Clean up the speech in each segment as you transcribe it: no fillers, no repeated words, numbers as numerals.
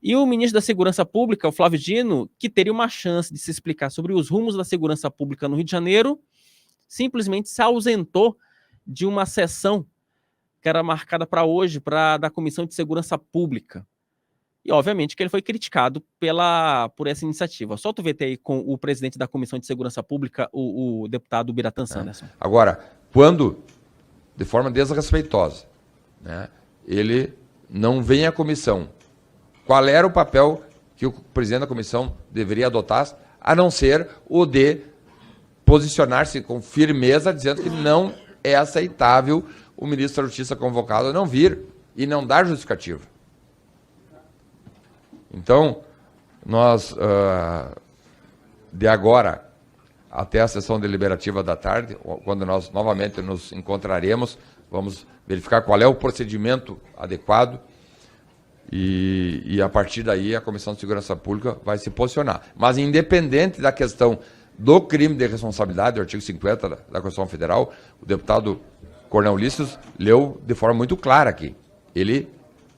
E o ministro da Segurança Pública, o Flávio Dino, que teria uma chance de se explicar sobre os rumos da segurança pública no Rio de Janeiro, simplesmente se ausentou de uma sessão que era marcada para hoje, da Comissão de Segurança Pública. E, obviamente, que ele foi criticado por essa iniciativa. Solta o VT aí com o presidente da Comissão de Segurança Pública, o deputado Biratã Sanderson. Agora, quando, de forma desrespeitosa, né, ele não vem à comissão, qual era o papel que o presidente da comissão deveria adotar, a não ser o de posicionar-se com firmeza, dizendo que não é aceitável o ministro da Justiça convocado a não vir e não dar justificativa. Então, nós, de agora até a sessão deliberativa da tarde, quando nós novamente nos encontraremos, vamos verificar qual é o procedimento adequado e a partir daí a Comissão de Segurança Pública vai se posicionar. Mas independente da questão do crime de responsabilidade, do artigo 50 da Constituição Federal, o deputado Coronel Ulisses leu de forma muito clara aqui. Ele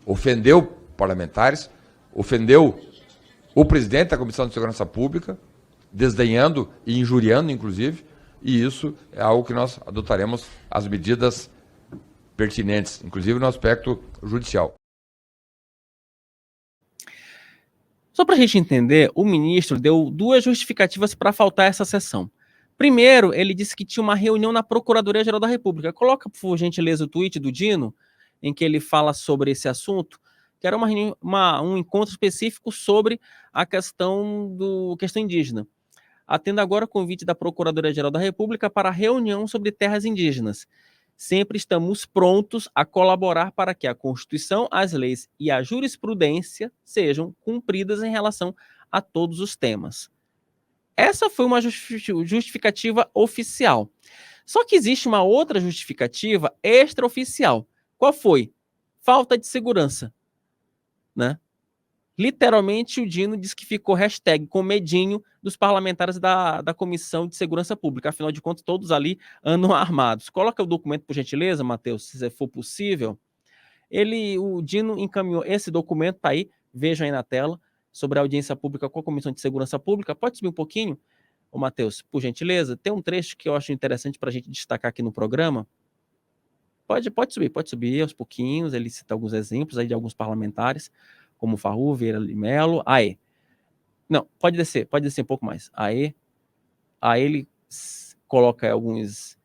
ofendeu parlamentares, ofendeu o presidente da Comissão de Segurança Pública, desdenhando e injuriando, inclusive, e isso é algo que nós adotaremos as medidas pertinentes, inclusive no aspecto judicial. Só para a gente entender, o ministro deu duas justificativas para faltar essa sessão. Primeiro, ele disse que tinha uma reunião na Procuradoria-Geral da República. Coloca, por gentileza, o tweet do Dino, em que ele fala sobre esse assunto, que era um encontro específico sobre a questão indígena. Atendo agora o convite da Procuradoria-Geral da República para a reunião sobre terras indígenas. Sempre estamos prontos a colaborar para que a Constituição, as leis e a jurisprudência sejam cumpridas em relação a todos os temas. Essa foi uma justificativa oficial. Só que existe uma outra justificativa extraoficial. Qual foi? Falta de segurança. Né? Literalmente, o Dino disse que ficou com medinho dos parlamentares da Comissão de Segurança Pública. Afinal de contas, todos ali andam armados. Coloca o documento, por gentileza, Matheus, se for possível. O Dino encaminhou esse documento, tá aí, vejam aí na tela, sobre a audiência pública com a Comissão de Segurança Pública. Pode subir um pouquinho, Matheus, por gentileza? Tem um trecho que eu acho interessante para a gente destacar aqui no programa. Pode subir aos pouquinhos. Ele cita alguns exemplos aí de alguns parlamentares, como Farru, Vieira Melo. Não, pode descer um pouco mais. Aí ele coloca alguns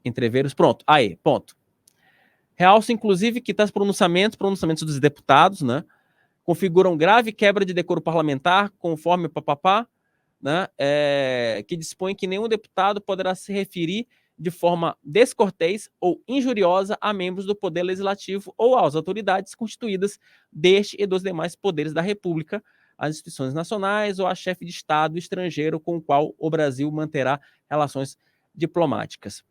entreveros. Pronto, ponto. Realça, inclusive, que tais pronunciamentos dos deputados, né, configuram grave quebra de decoro parlamentar, conforme né, que dispõe que nenhum deputado poderá se referir de forma descortês ou injuriosa a membros do Poder Legislativo ou às autoridades constituídas deste e dos demais poderes da República, às instituições nacionais ou a chefe de Estado estrangeiro com o qual o Brasil manterá relações diplomáticas.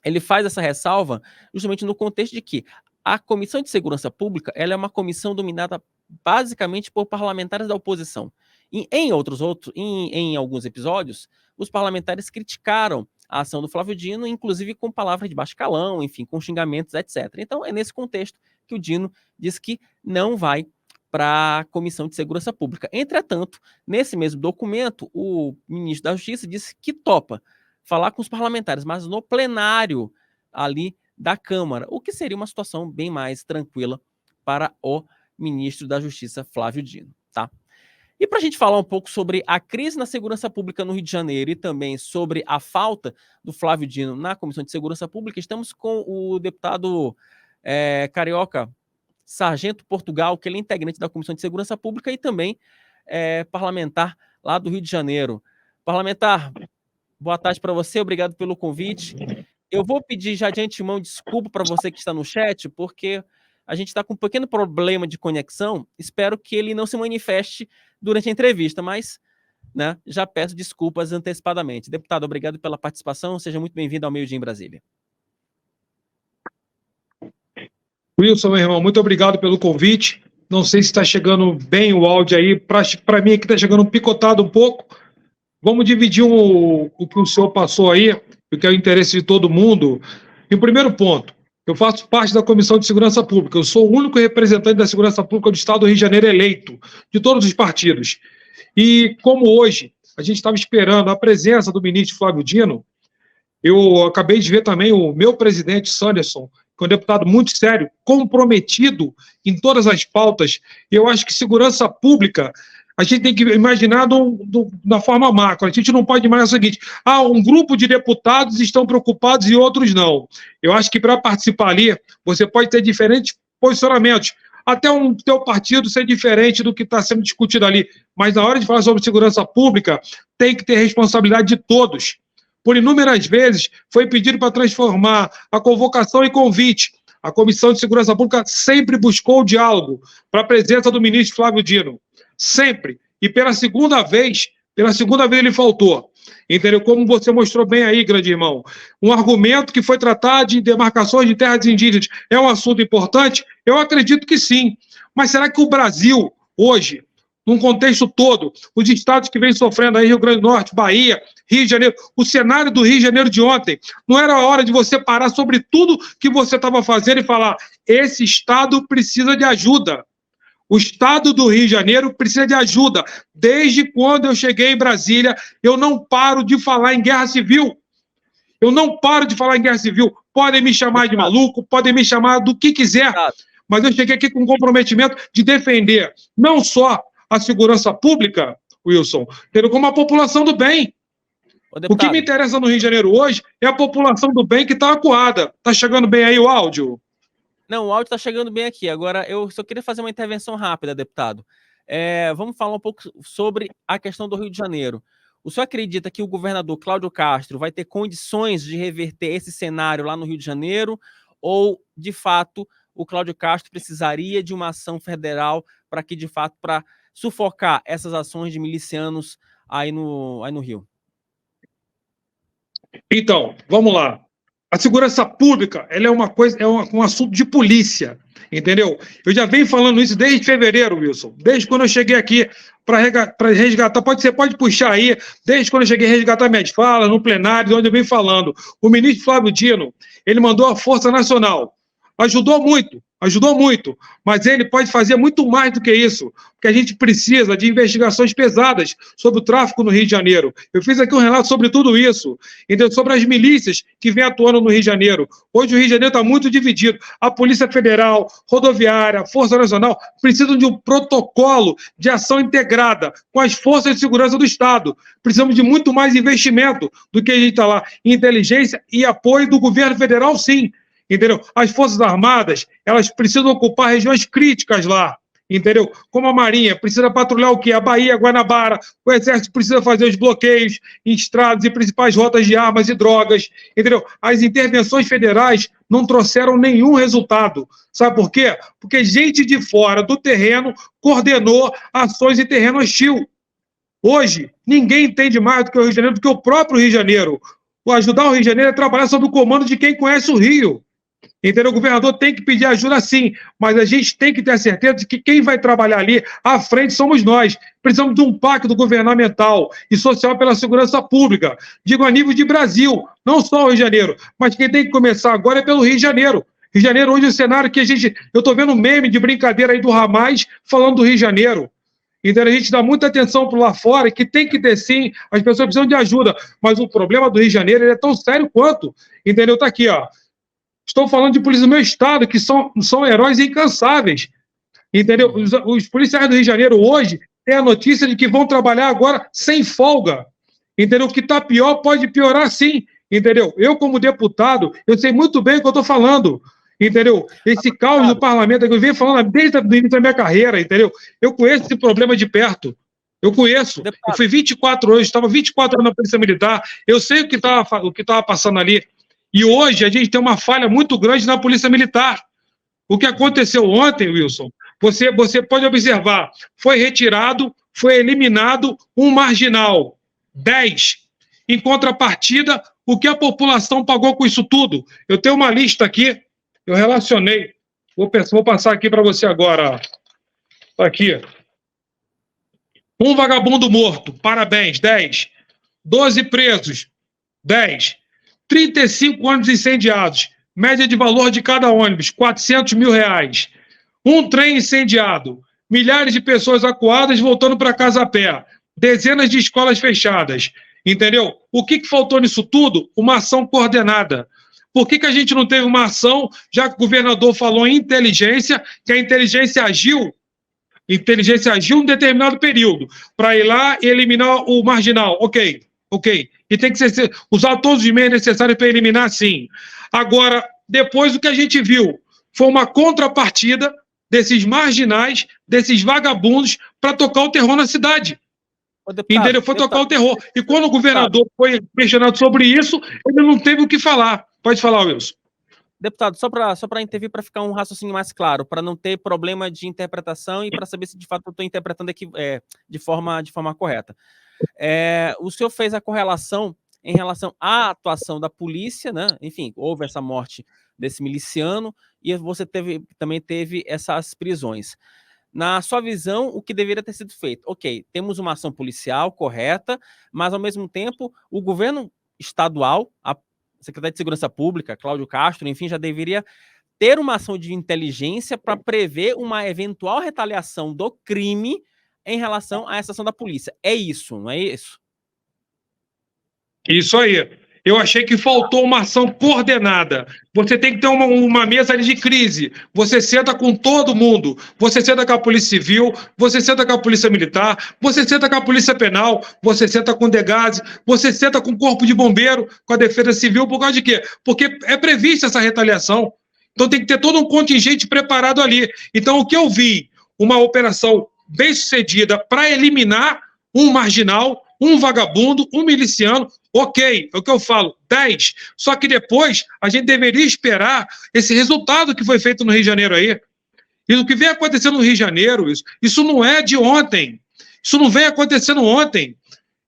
Ele faz essa ressalva justamente no contexto de que a Comissão de Segurança Pública ela é uma comissão dominada basicamente por parlamentares da oposição. E em alguns episódios, os parlamentares criticaram a ação do Flávio Dino, inclusive com palavras de baixo calão, enfim, com xingamentos, etc. Então, é nesse contexto que o Dino diz que não vai para a Comissão de Segurança Pública. Entretanto, nesse mesmo documento, o ministro da Justiça disse que topa falar com os parlamentares, mas no plenário ali da Câmara, o que seria uma situação bem mais tranquila para o ministro da Justiça, Flávio Dino, tá? E para a gente falar um pouco sobre a crise na segurança pública no Rio de Janeiro e também sobre a falta do Flávio Dino na Comissão de Segurança Pública, estamos com o deputado carioca Sargento Portugal, que ele é integrante da Comissão de Segurança Pública e também parlamentar lá do Rio de Janeiro. Parlamentar, boa tarde para você, obrigado pelo convite. Eu vou pedir já de antemão desculpa para você que está no chat, porque a gente está com um pequeno problema de conexão. Espero que ele não se manifeste durante a entrevista, mas né, já peço desculpas antecipadamente. Deputado, obrigado pela participação. Seja muito bem-vindo ao Meio Dia em Brasília. Wilson, meu irmão, muito obrigado pelo convite. Não sei se está chegando bem o áudio aí. Para mim aqui está chegando picotado um pouco. Vamos dividir o que o senhor passou aí, porque é o interesse de todo mundo. E o primeiro ponto, Eu faço parte da Comissão de Segurança Pública. Eu sou o único representante da Segurança Pública do Estado do Rio de Janeiro eleito, de todos os partidos. E como hoje a gente estava esperando a presença do ministro Flávio Dino, eu acabei de ver também o meu presidente, Sanderson, que é um deputado muito sério, comprometido em todas as pautas. Eu acho que segurança pública, a gente tem que imaginar da forma macro. A gente não pode imaginar o seguinte: um grupo de deputados estão preocupados e outros não. Eu acho que para participar ali, você pode ter diferentes posicionamentos. Até o teu partido ser diferente do que está sendo discutido ali. Mas na hora de falar sobre segurança pública, tem que ter responsabilidade de todos. Por inúmeras vezes, foi pedido para transformar a convocação em convite. A Comissão de Segurança Pública sempre buscou o diálogo para a presença do ministro Flávio Dino. Sempre. E pela segunda vez ele faltou. Entendeu? Como você mostrou bem aí, grande irmão. Um argumento que foi tratar de demarcações de terras indígenas é um assunto importante? Eu acredito que sim. Mas será que o Brasil, hoje, num contexto todo, os estados que vêm sofrendo aí, Rio Grande do Norte, Bahia, Rio de Janeiro, o cenário do Rio de Janeiro de ontem, não era a hora de você parar sobre tudo que você estava fazendo e falar: esse estado precisa de ajuda. O estado do Rio de Janeiro precisa de ajuda. Desde quando eu cheguei em Brasília, eu não paro de falar em guerra civil. Eu não paro de falar em guerra civil. Podem me chamar de maluco, podem me chamar do que quiser, mas eu cheguei aqui com um comprometimento de defender não só a segurança pública, Wilson, como a população do bem. O que me interessa no Rio de Janeiro hoje é a população do bem que está acuada. Está chegando bem aí o áudio? Não, o áudio está chegando bem aqui. Agora, eu só queria fazer uma intervenção rápida, deputado. Vamos falar um pouco sobre a questão do Rio de Janeiro. O senhor acredita que o governador Cláudio Castro vai ter condições de reverter esse cenário lá no Rio de Janeiro? Ou, de fato, o Cláudio Castro precisaria de uma ação federal para que, de fato, para sufocar essas ações de milicianos aí no Rio? Então, vamos lá. A segurança pública, ela é uma coisa, um assunto de polícia, entendeu? Eu já venho falando isso desde fevereiro, Wilson. Desde quando eu cheguei aqui para resgatar, pode puxar aí, desde quando eu cheguei a resgatar minhas falas no plenário, onde eu venho falando. O ministro Flávio Dino, ele mandou a Força Nacional. Ajudou muito, mas ele pode fazer muito mais do que isso, porque a gente precisa de investigações pesadas sobre o tráfico no Rio de Janeiro. Eu fiz aqui um relato sobre tudo isso, entendeu? Sobre as milícias que vêm atuando no Rio de Janeiro. Hoje o Rio de Janeiro está muito dividido. A Polícia Federal, Rodoviária, Força Nacional precisam de um protocolo de ação integrada com as forças de segurança do Estado. Precisamos de muito mais investimento do que a gente está lá. Inteligência e apoio do governo federal, sim. Entendeu? As Forças Armadas, elas precisam ocupar regiões críticas lá, entendeu? Como a Marinha precisa patrulhar o quê? A Bahia, Guanabara, o Exército precisa fazer os bloqueios em estradas e principais rotas de armas e drogas, entendeu? As intervenções federais não trouxeram nenhum resultado. Sabe por quê? Porque gente de fora do terreno coordenou ações em terreno hostil. Hoje, ninguém entende mais do que o Rio de Janeiro, do que o próprio Rio de Janeiro. O ajudar o Rio de Janeiro é trabalhar sob o comando de quem conhece o Rio. Entendeu? O governador tem que pedir ajuda, sim, mas a gente tem que ter a certeza de que quem vai trabalhar ali à frente somos nós. Precisamos de um pacto governamental e social pela segurança pública. Digo a nível de Brasil, não só o Rio de Janeiro, mas quem tem que começar agora é pelo Rio de Janeiro. Rio de Janeiro hoje é o cenário que eu estou vendo um meme de brincadeira aí do Ramais falando do Rio de Janeiro. Então a gente dá muita atenção para lá fora, que tem que ter sim, as pessoas precisam de ajuda, mas o problema do Rio de Janeiro ele é tão sério quanto, entendeu? Está aqui, ó. Estou falando de polícia do meu estado, que são heróis incansáveis. Entendeu? Os policiais do Rio de Janeiro hoje têm a notícia de que vão trabalhar agora sem folga. Entendeu? O que está pior pode piorar sim. Entendeu? Eu, como deputado, eu sei muito bem o que eu estou falando. Entendeu? Esse caos no parlamento que eu venho falando desde o início da minha carreira, entendeu? Eu conheço esse problema de perto. Eu conheço. Eu fui 24 anos, estava 24 anos na Polícia Militar. Eu sei o que estava passando ali. E hoje a gente tem uma falha muito grande na Polícia Militar. O que aconteceu ontem, Wilson, você pode observar, foi retirado, foi eliminado um marginal, 10. Em contrapartida, o que a população pagou com isso tudo? Eu tenho uma lista aqui, eu relacionei, vou passar aqui para você agora. Está aqui. Um vagabundo morto, parabéns, 10. 12 presos, 10. 35 ônibus incendiados, média de valor de cada ônibus, R$400 mil. Um trem incendiado, milhares de pessoas acuadas voltando para casa a pé, dezenas de escolas fechadas, entendeu? O que faltou nisso tudo? Uma ação coordenada. Por que a gente não teve uma ação, já que o governador falou em inteligência, que a inteligência agiu em determinado período, para ir lá e eliminar o marginal? Ok. E tem que usar todos os meios necessários para eliminar, sim. Agora, depois o que a gente viu foi uma contrapartida desses marginais, desses vagabundos, para tocar o terror na cidade. Entendeu? Foi tocar o terror. E quando o governador foi questionado sobre isso, ele não teve o que falar. Pode falar, Wilson. Deputado, só para intervir, para ficar um raciocínio mais claro, para não ter problema de interpretação e para saber se de fato eu estou interpretando aqui de forma correta. O senhor fez a correlação em relação à atuação da polícia, né? Enfim, houve essa morte desse miliciano e você também teve essas prisões. Na sua visão, o que deveria ter sido feito? Ok, temos uma ação policial correta, mas ao mesmo tempo o governo estadual, a Secretaria de Segurança Pública, Cláudio Castro, enfim, já deveria ter uma ação de inteligência para prever uma eventual retaliação do crime em relação a essa ação da polícia. É isso, não é isso? Isso aí. Eu achei que faltou uma ação coordenada. Você tem que ter uma mesa de crise. Você senta com todo mundo. Você senta com a Polícia Civil, você senta com a Polícia Militar, você senta com a Polícia Penal, você senta com o DEGASE, você senta com o Corpo de Bombeiro, com a Defesa Civil. Por causa de quê? Porque é prevista essa retaliação. Então tem que ter todo um contingente preparado ali. Então o que eu vi? Uma operação bem-sucedida para eliminar um marginal, um vagabundo, um miliciano. Ok, é o que eu falo, 10. Só que depois a gente deveria esperar esse resultado que foi feito no Rio de Janeiro aí. E o que vem acontecendo no Rio de Janeiro, isso não é de ontem. Isso não vem acontecendo ontem.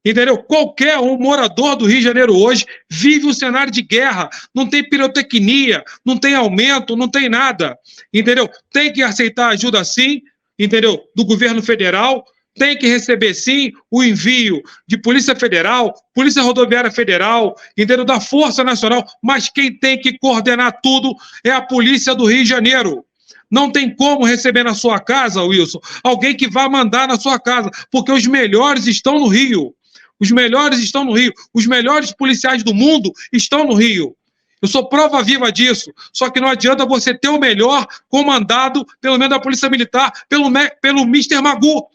Entendeu? Qualquer um morador do Rio de Janeiro hoje vive um cenário de guerra. Não tem pirotecnia, não tem aumento, não tem nada. Entendeu? Tem que aceitar ajuda sim, entendeu? Do governo federal. Tem que receber, sim, o envio de Polícia Federal, Polícia Rodoviária Federal, entendeu? Da Força Nacional, mas quem tem que coordenar tudo é a Polícia do Rio de Janeiro. Não tem como receber na sua casa, Wilson, alguém que vá mandar na sua casa, porque os melhores estão no Rio. Os melhores estão no Rio. Os melhores policiais do mundo estão no Rio. Eu sou prova viva disso. Só que não adianta você ter o melhor comandado, pelo menos da Polícia Militar, pelo Mr. Magoo.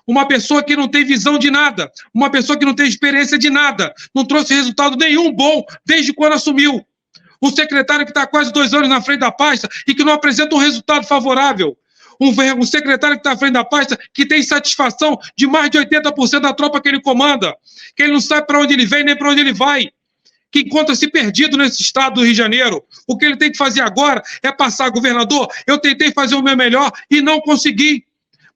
Uma pessoa que não tem visão de nada, uma pessoa que não tem experiência de nada, não trouxe resultado nenhum bom desde quando assumiu. Um secretário que está há quase 2 anos na frente da pasta e que não apresenta um resultado favorável. Um secretário que está à frente da pasta que tem satisfação de mais de 80% da tropa que ele comanda, que ele não sabe para onde ele vem nem para onde ele vai, que encontra-se perdido nesse estado do Rio de Janeiro. O que ele tem que fazer agora é passar, governador, eu tentei fazer o meu melhor e não consegui.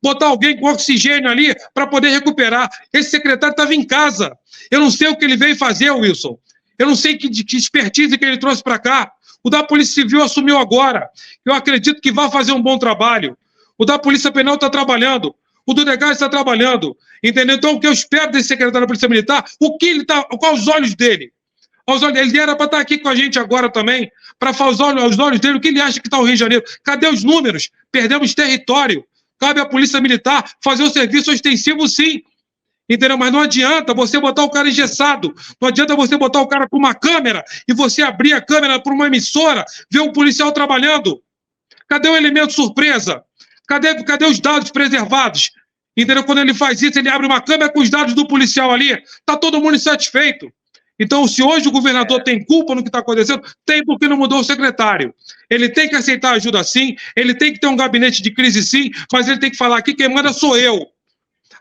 Botar alguém com oxigênio ali para poder recuperar. Esse secretário estava em casa. Eu não sei o que ele veio fazer, Wilson. Eu não sei que expertise que ele trouxe para cá. O da Polícia Civil assumiu agora. Eu acredito que vai fazer um bom trabalho. O da Polícia Penal está trabalhando. O do DEGASE está trabalhando. Entendeu? Então, o que eu espero desse secretário da Polícia Militar, qual os olhos dele? Ele era para estar aqui com a gente agora também, para falar aos olhos dele o que ele acha que está o Rio de Janeiro. Cadê os números? Perdemos território. Cabe à Polícia Militar fazer o serviço ostensivo, sim. Entendeu? Mas não adianta você botar o cara engessado. Não adianta você botar o cara com uma câmera e você abrir a câmera para uma emissora, ver um policial trabalhando. Cadê o elemento surpresa? Cadê os dados preservados? Entendeu? Quando ele faz isso, ele abre uma câmera com os dados do policial ali. Está todo mundo insatisfeito. Então, se hoje o governador tem culpa no que está acontecendo, tem porque não mudou o secretário. Ele tem que aceitar ajuda sim, ele tem que ter um gabinete de crise sim, mas ele tem que falar aqui, quem manda sou eu.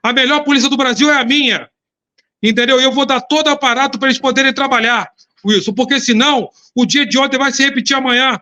A melhor polícia do Brasil é a minha. Entendeu? Eu vou dar todo o aparato para eles poderem trabalhar, Wilson, porque senão o dia de ontem vai se repetir amanhã.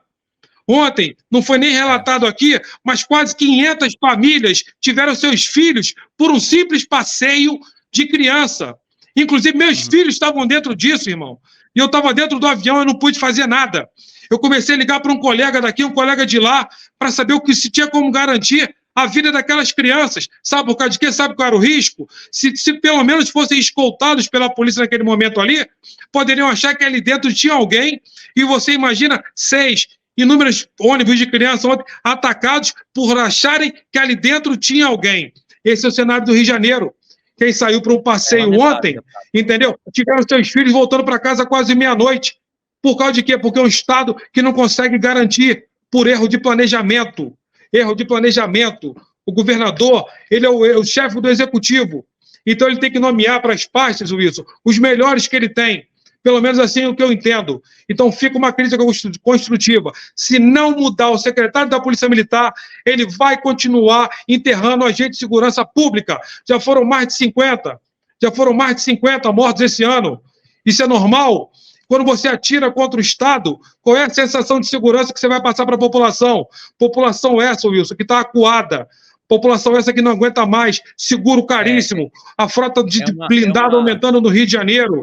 Ontem, não foi nem relatado aqui, mas quase 500 famílias tiveram seus filhos por um simples passeio de criança. Inclusive, meus filhos estavam dentro disso, irmão. E eu estava dentro do avião, eu não pude fazer nada. Eu comecei a ligar para um colega daqui, um colega de lá, para saber o que se tinha como garantir a vida daquelas crianças. Sabe por causa de quê? Sabe qual era o risco? Se pelo menos fossem escoltados pela polícia naquele momento ali, poderiam achar que ali dentro tinha alguém, e você imagina 6 inúmeros ônibus de crianças ontem atacados por acharem que ali dentro tinha alguém. Esse é o cenário do Rio de Janeiro. Quem saiu para um passeio ontem, entendeu? Tiveram seus filhos voltando para casa quase meia-noite. Por causa de quê? Porque é um Estado que não consegue garantir por erro de planejamento. Erro de planejamento. O governador, ele é o chefe do executivo. Então ele tem que nomear para as pastas, Wilson, os melhores que ele tem. Pelo menos assim é o que eu entendo. Então fica uma crítica construtiva. Se não mudar o secretário da Polícia Militar, ele vai continuar enterrando agentes de segurança pública. Já foram mais de 50. Já foram mais de 50 mortos esse ano. Isso é normal? Quando você atira contra o Estado, qual é a sensação de segurança que você vai passar para a população? População essa, Wilson, que está acuada. População essa que não aguenta mais. Seguro caríssimo. A frota de blindado aumentando no Rio de Janeiro.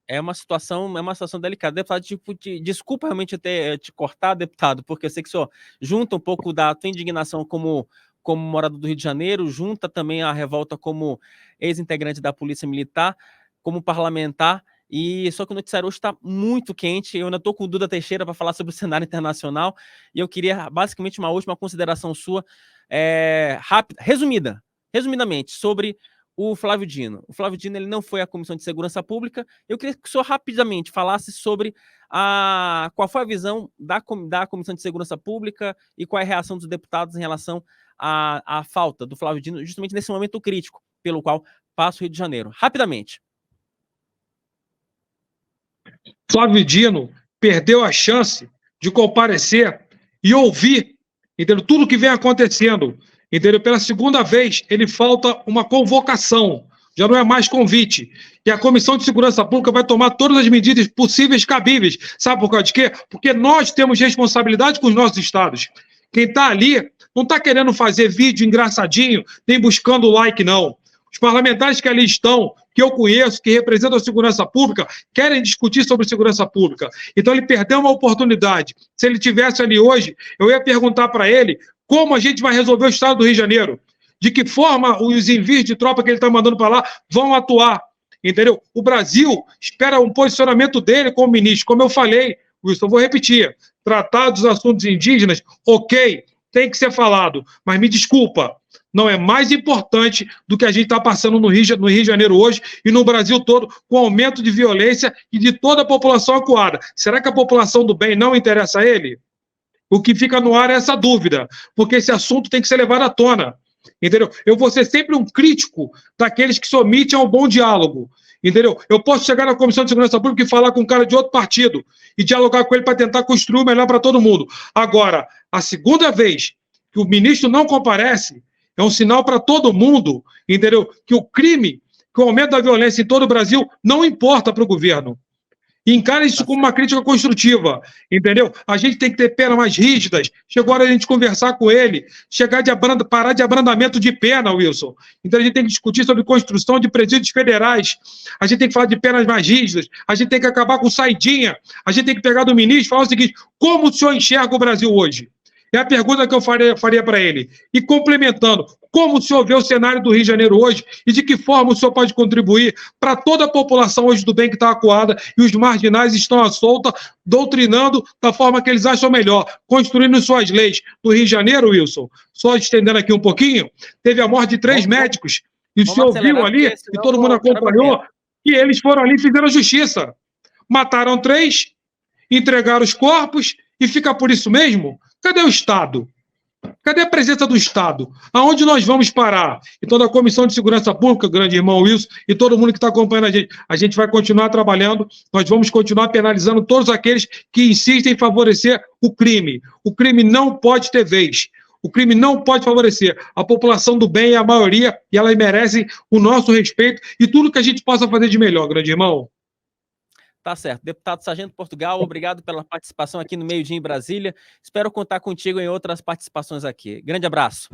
É uma situação delicada. Deputado, desculpa realmente ter te cortar, deputado, porque eu sei que o senhor junta um pouco da tua indignação como morador do Rio de Janeiro, junta também a revolta como ex-integrante da Polícia Militar, como parlamentar, e só que o noticiário hoje está muito quente. Eu ainda estou com o Duda Teixeira para falar sobre o cenário internacional, e eu queria basicamente uma última consideração sua, rápida, resumidamente, sobre o Flávio Dino. O Flávio Dino, ele não foi à Comissão de Segurança Pública. Eu queria que o senhor rapidamente falasse sobre qual foi a visão da Comissão de Segurança Pública e qual é a reação dos deputados em relação à falta do Flávio Dino, justamente nesse momento crítico pelo qual passa o Rio de Janeiro. Rapidamente. Flávio Dino perdeu a chance de comparecer e ouvir, entendeu? Tudo que vem acontecendo. Entendeu? Pela segunda vez, ele falta uma convocação, já não é mais convite. E a Comissão de Segurança Pública vai tomar todas as medidas possíveis, cabíveis. Sabe por causa de quê? Porque nós temos responsabilidade com os nossos estados. Quem está ali não está querendo fazer vídeo engraçadinho, nem buscando like, não. Os parlamentares que ali estão, que eu conheço, que representam a segurança pública, querem discutir sobre segurança pública. Então ele perdeu uma oportunidade. Se ele tivesse ali hoje, eu ia perguntar para ele como a gente vai resolver o estado do Rio de Janeiro, de que forma os envios de tropa que ele está mandando para lá vão atuar, entendeu? O Brasil espera um posicionamento dele como ministro, como eu falei, Wilson, vou repetir, tratar dos assuntos indígenas, ok, tem que ser falado, mas me desculpa, não é mais importante do que a gente está passando no Rio de Janeiro hoje e no Brasil todo, com aumento de violência e de toda a população acuada. Será que a população do bem não interessa a ele? O que fica no ar é essa dúvida, porque esse assunto tem que ser levado à tona, entendeu? Eu vou ser sempre um crítico daqueles que se omitem ao bom diálogo, entendeu? Eu posso chegar na Comissão de Segurança Pública e falar com um cara de outro partido e dialogar com ele para tentar construir o melhor para todo mundo. Agora, a segunda vez que o ministro não comparece, é um sinal para todo mundo, entendeu? Que o crime, que o aumento da violência em todo o Brasil não importa para o governo. E encara isso como uma crítica construtiva, entendeu? A gente tem que ter penas mais rígidas. Chegou a hora de a gente conversar com ele, parar de abrandamento de pena, Wilson. Então a gente tem que discutir sobre construção de presídios federais. A gente tem que falar de penas mais rígidas. A gente tem que acabar com saidinha. A gente tem que pegar do ministro e falar o seguinte: como o senhor enxerga o Brasil hoje? É a pergunta que eu faria para ele. E complementando, como o senhor vê o cenário do Rio de Janeiro hoje e de que forma o senhor pode contribuir para toda a população hoje do bem que está acuada e os marginais estão à solta, doutrinando da forma que eles acham melhor, construindo suas leis. No Rio de Janeiro, Wilson, só estendendo aqui um pouquinho, teve a morte de 3 médicos e o senhor viu ali, e todo mundo acompanhou, e eles foram ali e fizeram justiça. Mataram 3, entregaram os corpos e fica por isso mesmo? Cadê o Estado? Cadê a presença do Estado? Aonde nós vamos parar? Então, da Comissão de Segurança Pública, grande irmão Wilson, e todo mundo que está acompanhando a gente vai continuar trabalhando, nós vamos continuar penalizando todos aqueles que insistem em favorecer o crime. O crime não pode ter vez. O crime não pode favorecer. A população do bem é a maioria e elas merecem o nosso respeito e tudo que a gente possa fazer de melhor, grande irmão. Tá certo. Deputado Sargento Portugal, obrigado pela participação aqui no Meio Dia em Brasília. Espero contar contigo em outras participações aqui. Grande abraço.